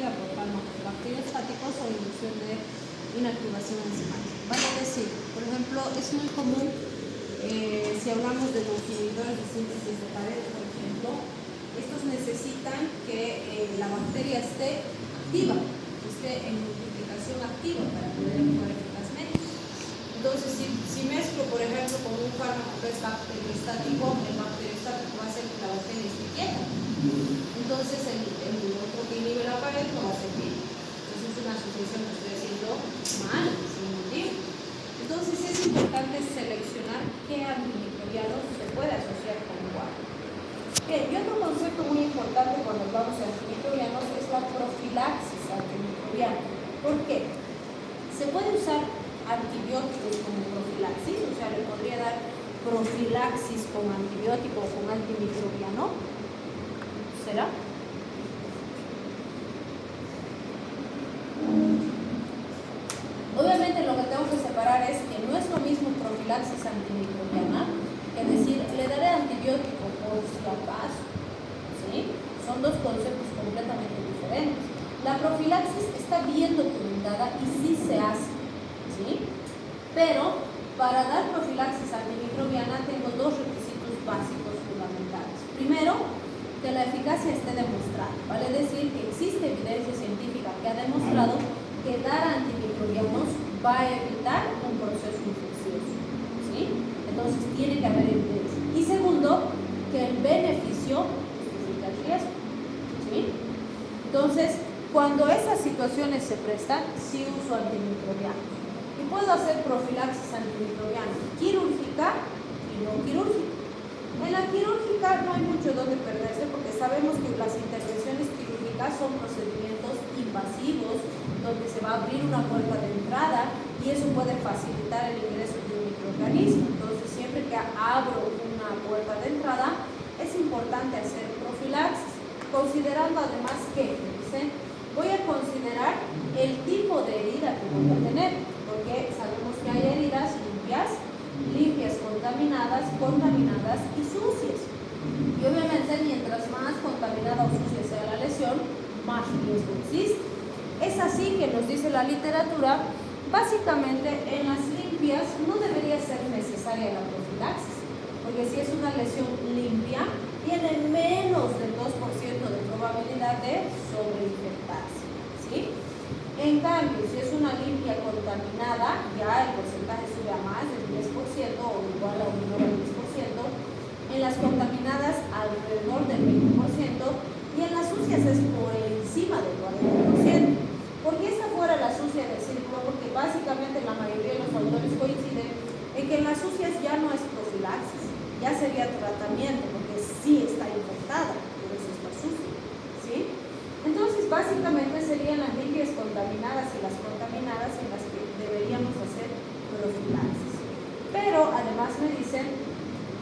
producida por fármacos bacteriostáticos o inducción de inactivación enzimática. Vale decir, por ejemplo, es muy común, si hablamos de los inhibidores de síntesis de pared, por ejemplo, estos necesitan que la bacteria esté activa, esté en multiplicación activa para poder actuar eficazmente. Entonces, si mezclo, por ejemplo, con un fármaco que es bacteriostático, el bacteriostático va a hacer que la bacteria esté quieta. Entonces, el otro que inhibe la pared no va a servir. Entonces, es una asociación que estoy haciendo mal, sin motivo. Entonces, es importante seleccionar qué antimicrobianos se puede asociar con cuál. Bien, y otro concepto muy importante cuando hablamos de antimicrobianos es la profilaxis antimicrobiana. ¿Por qué? Se puede usar antibióticos como profilaxis, o sea, le podría dar profilaxis con antibiótico o con antimicrobiano. ¿Será? Obviamente lo que tengo que separar es que no es lo mismo profilaxis antimicrobiana que decir, le daré antibiótico por si acaso. ¿Sí? Son dos conceptos completamente diferentes. La profilaxis está bien documentada y sí se hace. ¿Sí? Pero para dar profilaxis antimicrobiana tengo dos requisitos básicos fundamentales. Primero, que la eficacia esté demostrada. Vale decir que existe evidencia científica que ha demostrado que dar antimicrobianos va a evitar un proceso infeccioso. ¿Sí? Entonces tiene que haber evidencia. Y segundo, que el beneficio justifica el riesgo. ¿Sí? Entonces, cuando esas situaciones se prestan, sí uso antimicrobianos. Y puedo hacer profilaxis antimicrobiana quirúrgica y no quirúrgica. En la quirúrgica no hay mucho donde perderse porque sabemos que las intervenciones quirúrgicas son procedimientos invasivos donde se va a abrir una puerta de entrada y eso puede facilitar el ingreso de un microorganismo. Entonces, siempre que abro una puerta de entrada, es importante hacer profilaxis, considerando además que, dicen, voy a considerar el tipo de herida que voy a tener, porque sabemos que hay heridas limpias contaminadas y sucias. Y obviamente, mientras más contaminada o sucia sea la lesión, más riesgo existe. Es así que nos dice la literatura, básicamente en las limpias no debería ser necesaria la profilaxis, porque si es una lesión limpia, tiene menos del 2% de probabilidad de sobreinfectarse. ¿Sí? En cambio, si es una limpia contaminada, ya el porcentaje sube a más del 10% o igual a un menor al 10%, en las contaminadas alrededor del 20% y en las sucias es por encima del 40%. ¿Por qué está fuera la sucia del círculo? Porque básicamente la mayoría de los autores coinciden en que en las sucias ya no es profilaxis, ya sería tratamiento, porque sí está infectada, por eso está sucia. ¿Sí? Entonces, básicamente serían las limpias contaminadas y las contaminadas en las que deberíamos hacer profilaxis. Pero, además me dicen,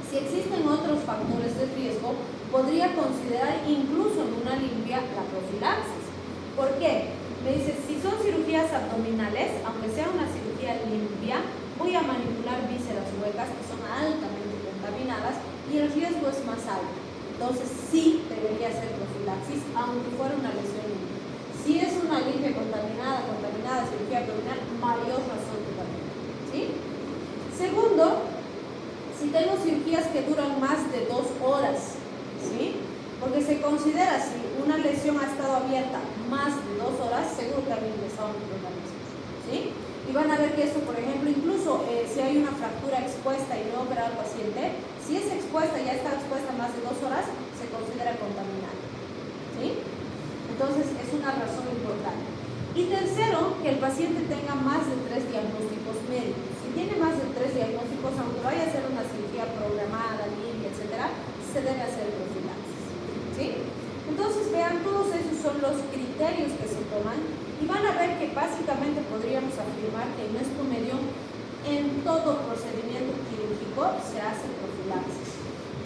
si existen otros factores de riesgo, podría considerar incluso en una limpia la profilaxis. ¿Por qué? Me dice, si son cirugías abdominales, aunque sea una cirugía limpia, voy a manipular vísceras huecas que son altamente contaminadas y el riesgo es más alto. Entonces sí debería ser profilaxis, aunque fuera una lesión limpia. Si es una limpia contaminada, cirugía abdominal, mayor razón de también. ¿Sí? Segundo, si tengo cirugías que duran más de 2 horas, ¿sí? Porque se considera, si una lesión ha estado abierta más de 2 horas, seguro que ha ingresado un microorganismo. ¿Sí? Y van a ver que eso, por ejemplo, incluso si hay una fractura expuesta y no operar al paciente, si es expuesta, ya está expuesta más de 2 horas, se considera contaminada. ¿Sí? Entonces, es una razón importante. Y tercero, que el paciente tenga más de 3 diagnósticos médicos. Si tiene más de 3 diagnósticos, aunque vaya a hacer una cirugía programada, limpia, etc., se debe hacer profilaxis. ¿Sí? Entonces, vean, todos esos son los criterios que se toman y van a ver que básicamente podríamos afirmar que en nuestro medio, en todo procedimiento quirúrgico, se hace profilaxis.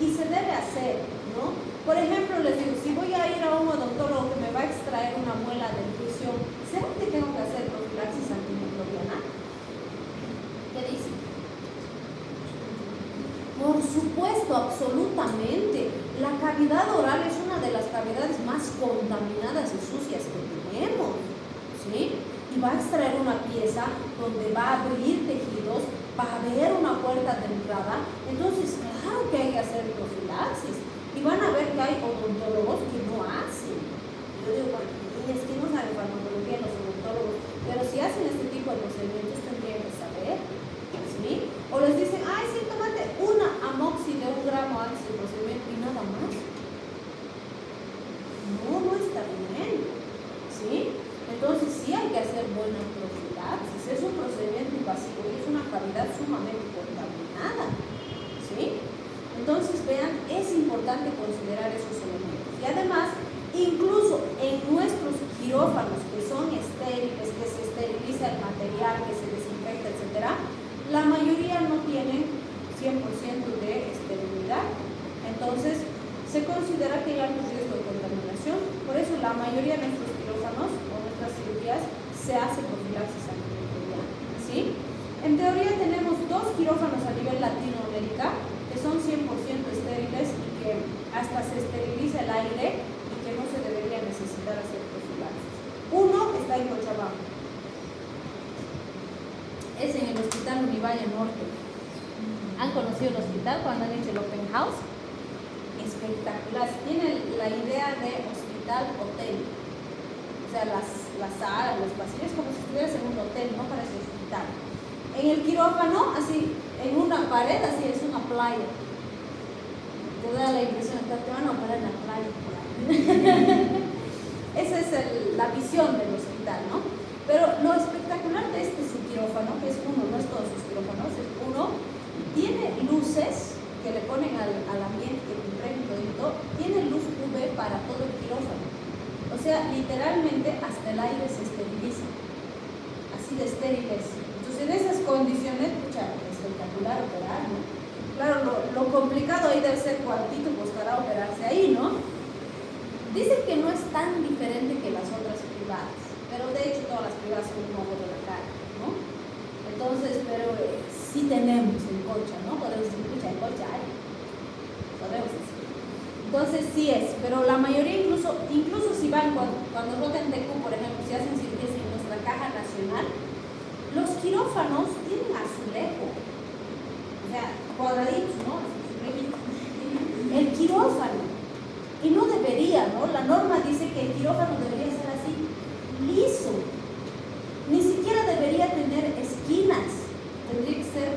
Y se debe hacer, ¿no? Por ejemplo, les digo, si voy a ir a un odontólogo que me va a extraer una muela del juicio, ¿será que tengo que hacer profilaxis antimicrobiana? ¿Qué dicen? Por supuesto, absolutamente. La cavidad oral es una de las cavidades más contaminadas y sucias que tenemos. y va a extraer una pieza donde va a abrir tejidos, va a haber una puerta de entrada. Entonces, claro que hay que hacer profilaxis. Y van a ver que hay odontólogos que no hacen. Yo digo, bueno, es que no saben farmacología los odontólogos, pero si hacen este tipo de procedimientos tendrían que saber, ¿sí? O les dicen, ay, sí, tómate una amoxi de 1 gramo antes del procedimiento y nada más. No está bien, ¿sí? Entonces sí hay que hacer buena profilaxis. Es un procedimiento invasivo y es una cavidad sumamente contaminada, ¿sí? Entonces vean, es importante considerar esos elementos. Y además, incluso en nuestros quirófanos que son estériles, que se esteriliza el material, que se desinfecta, etc., la mayoría no tienen 100% de esterilidad. Entonces se considera que hay alto riesgo de contaminación. Por eso la mayoría de nuestros quirófanos o nuestras cirugías se hace profilaxis antimicrobiana, ¿sí? En teoría tenemos 2 quirófanos a nivel Latinoamérica que son 100% estériles y que hasta se esteriliza el aire y que no se debería necesitar hacer profilaxis. Uno está en Cochabamba, es en el Hospital Univalle Norte. ¿Han conocido el hospital cuando han hecho el open house? Espectacular. Tiene la idea de hospital-hotel. O sea, las salas, los pasillos, como si estuvieras en un hotel, no parece hospital. En el quirófano, así, en una pared, así es una playa. Te da la impresión de que te van a operar en la playa. Esa es la visión del hospital, ¿no? Pero lo espectacular de este su quirófano, que es uno, no es todos sus quirófanos, es uno, tiene luces que le ponen al ambiente, que te impregna todo, tiene luz UV para todo el quirófano. O sea, literalmente hasta el aire se esteriliza. Así de estériles. Entonces, en esas condiciones, pucha, espectacular operar, ¿no? Claro, lo complicado ahí debe ser cuantito costará operarse ahí, ¿no? Dicen que no es tan diferente que las otras privadas, pero de hecho todas las privadas son un ojo de la cara, ¿no? Entonces, pero sí tenemos en Cocha, ¿no? Podemos decir, pucha, en Cocha hay. Podemos decir. Entonces sí es, pero la mayoría incluso si van cuando rotan de Q, por ejemplo, si hacen cirugías en nuestra caja nacional, los quirófanos tienen azulejo, o sea, cuadraditos, ¿no? El quirófano, y no debería, ¿no? La norma dice que el quirófano debería ser así, liso, ni siquiera debería tener esquinas, tendría que ser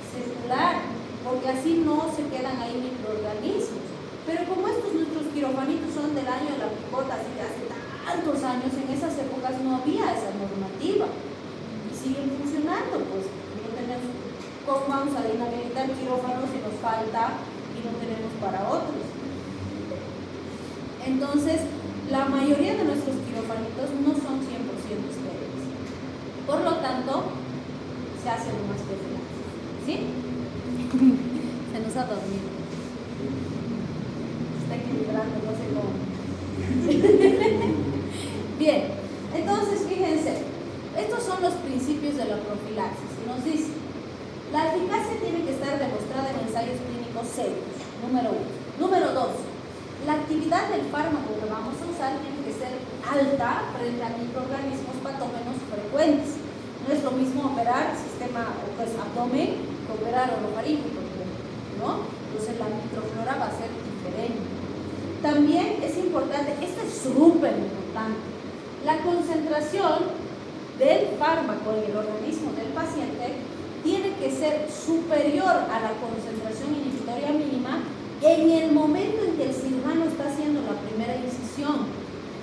circular, porque así no se quedan ahí microorganismos. Pero como estos nuestros quirofanitos son del año de la picota, así de hace tantos años, en esas épocas no había esa normativa. Y siguen funcionando, pues no tenemos, ¿cómo vamos a inhabilitar quirófanos si nos falta y no tenemos para otros? Entonces, la mayoría de nuestros quirofanitos no son 100% estériles. Por lo tanto, se hace lo más profilaxis. ¿Sí? Se nos ha dormido. Está equilibrando, no sé cómo. Bien, entonces fíjense, estos son los principios de la profilaxis. Nos dice, la eficacia tiene que estar demostrada en ensayos clínicos serios, número 1. Número 2, la actividad del fármaco que vamos a usar tiene que ser alta frente a microorganismos patógenos frecuentes. No es lo mismo operar sistema, pues, abdomen que operar orofaringe, por ejemplo, ¿no? Entonces la microflora va a ser diferente. También es importante, esto es súper importante, la concentración del fármaco en el organismo del paciente tiene que ser superior a la concentración inhibitoria mínima en el momento en que el cirujano está haciendo la primera incisión.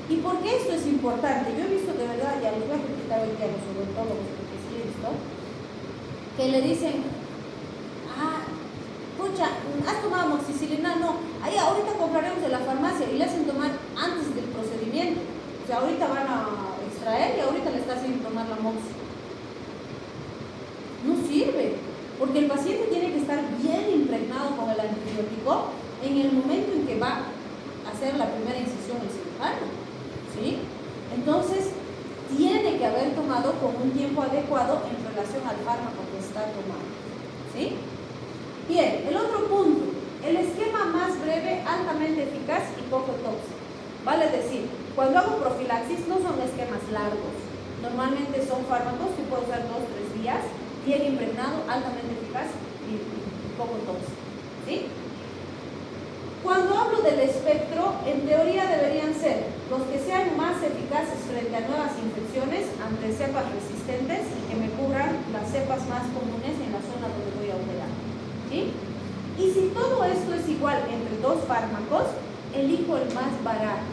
¿Y por qué esto es importante? Yo he visto de verdad, ya les voy a explicar hoy día a los odontólogos, porque sí he visto, que le dicen, pucha, ¿has tomado amoxicilina? No, ahí ahorita compraremos de la farmacia, y le hacen tomar antes del procedimiento. O sea, ahorita van a extraer y ahorita le está haciendo tomar la amoxi. No sirve, porque el paciente tiene que estar bien impregnado con el antibiótico en el momento en que va a hacer la primera incisión el cirujano, ¿sí? Entonces, tiene que haber tomado con un tiempo adecuado en relación al fármaco que está tomando, ¿sí? Bien, el otro punto, el esquema más breve, altamente eficaz y poco tóxico. Vale decir, cuando hago profilaxis no son esquemas largos, Normalmente son fármacos que puedo usar 2 o 3 días, bien impregnado, altamente eficaz y poco tóxico, ¿sí? Cuando hablo del espectro, en teoría deberían ser los que sean más eficaces frente a nuevas infecciones, ante cepas resistentes y que me cubran las cepas más comunes en la zona donde voy a operar, ¿sí? Y si todo esto es igual entre 2 fármacos, elijo el más barato.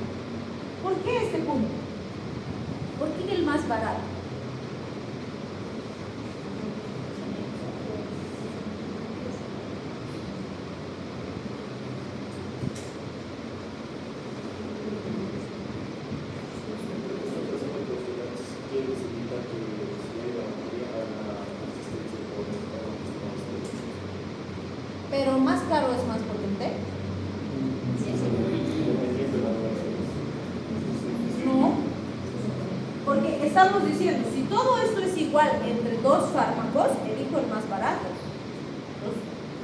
¿Por qué este punto? ¿Por qué el más barato? Pero más caro es más potente. No, porque estamos diciendo, si todo esto es igual entre 2 fármacos, elijo el más barato.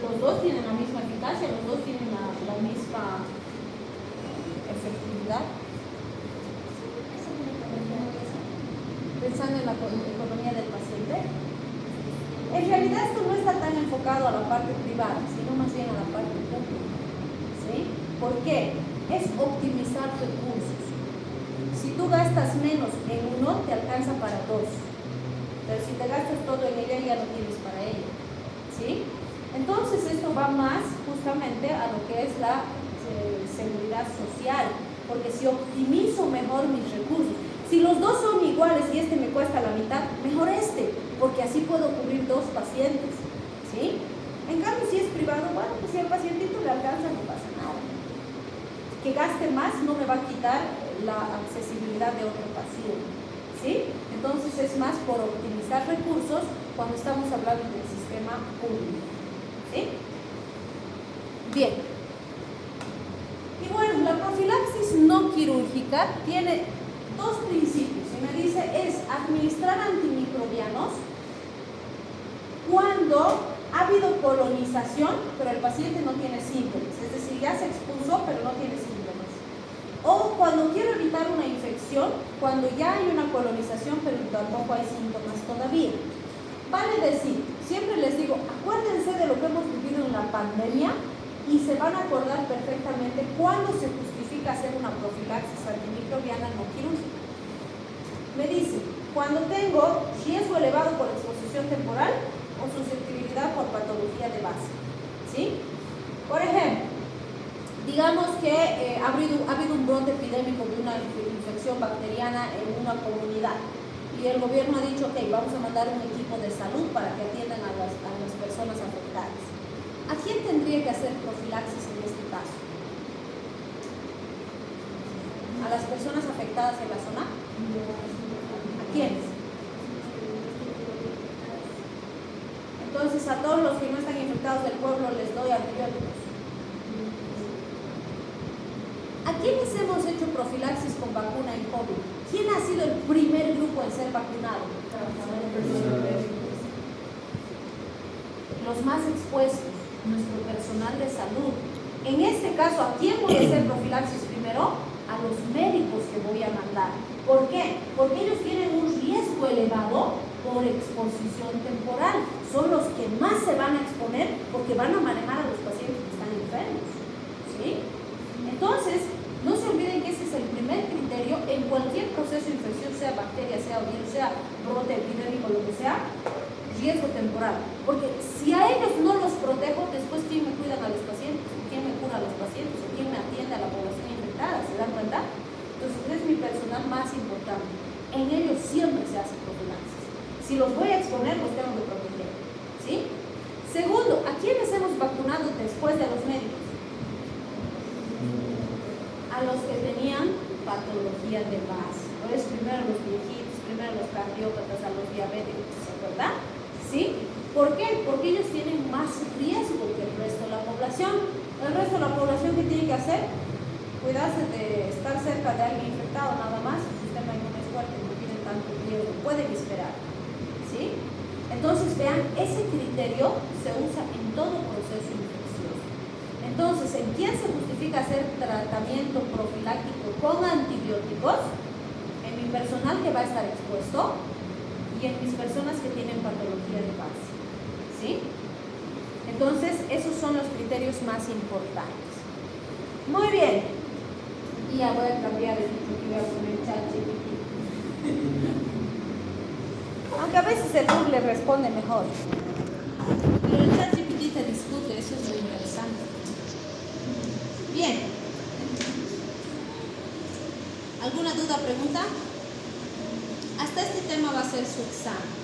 Los 2 tienen la misma eficacia, los 2 tienen la misma efectividad. Pensando en la economía del paciente. En realidad esto no está tan enfocado a la parte privada, sino más bien a la parte pública, ¿sí? ¿Por qué? Es optimizar recursos. Si tú gastas menos en uno, te alcanza para 2. Pero si te gastas todo en ella, ya no tienes para ella, ¿sí? Entonces esto va más justamente a lo que es la seguridad social, porque si optimizo mejor mis recursos, si los 2 son iguales y este me cuesta la mitad, mejor este, porque así puedo cubrir 2 pacientes, ¿sí? En cambio, si es privado, bueno, pues si al pacientito le alcanza, no pasa nada. Que gaste más no me va a quitar la accesibilidad de otro paciente, ¿sí? Entonces es más por optimizar recursos cuando estamos hablando del sistema público, ¿sí? Bien. Y bueno, la profilaxis no quirúrgica tiene 2 principios, y me dice, es administrar antimicrobianos cuando ha habido colonización, pero el paciente no tiene síntomas, es decir, ya se expuso, pero no tiene síntomas. O cuando quiero evitar una infección, cuando ya hay una colonización, pero tampoco hay síntomas todavía. Vale decir, siempre les digo, acuérdense de lo que hemos vivido en la pandemia y se van a acordar perfectamente cuándo se justifica hacer una profilaxis antimicrobiana no quirúrgica. Me dice, cuando tengo riesgo elevado por exposición temporal o susceptibilidad por patología de base, ¿sí? Por ejemplo, digamos que ha habido un brote epidémico de una infección bacteriana en una comunidad y el gobierno ha dicho, ok, vamos a mandar un equipo de salud para que atiendan a las personas afectadas. ¿A quién tendría que hacer profilaxis en este caso? ¿A las personas afectadas en la zona? ¿A quiénes? Entonces, a todos los que no están infectados del pueblo les doy antibióticos. ¿A quiénes hemos hecho profilaxis con vacuna en COVID? ¿Quién ha sido el primer grupo en ser vacunado? Los más expuestos, nuestro personal de salud. En este caso, ¿a quién voy a hacer profilaxis primero? A los médicos que voy a mandar. ¿Por qué? Porque ellos tienen un riesgo elevado por exposición temporal. Son los que más se van a exponer porque van a manejar a los pacientes que están enfermos, ¿sí? Entonces, no se olviden que ese es el primer criterio en cualquier proceso de infección, sea bacteria, sea virus, sea brote epidémico, lo que sea, riesgo temporal. Porque si a ellos no los protejo, después ¿quién me cuida a los pacientes? ¿Quién me cura a los pacientes? ¿O quién me atiende a la población infectada? ¿Se dan cuenta? Entonces es mi personal más importante. En ellos siempre se hace profilaxis. Si los voy a exponer, los tengo que proteger, ¿sí? Segundo, ¿a quiénes hemos vacunado después de los médicos? A los que tenían patología de base. Por eso primero los viejitos, primero los cardiópatas, a los diabéticos, ¿se acuerdan? ¿Sí? ¿Por qué? Porque ellos tienen más riesgo que el resto de la población. El resto de la población, ¿qué tiene que hacer? Cuidarse de estar cerca de alguien infectado, nada más. Su sistema inmune es fuerte, no tienen tanto riesgo, pueden esperar, ¿sí? Entonces, vean, ese criterio se usa en todo proceso infeccioso. Entonces, ¿en quién se justifica hacer tratamiento profiláctico con antibióticos? En mi personal que va a estar expuesto y en mis personas que tienen patología de base. ¿Sí? Entonces, esos son los criterios más importantes. Muy bien. Y ya voy a cambiar el título que voy a poner ChatGPT. Aunque a veces el Google responde mejor. Pero el ChatGPT te discute, eso es lo interesante. Bien. ¿Alguna duda, pregunta? Hasta este tema va a ser su examen.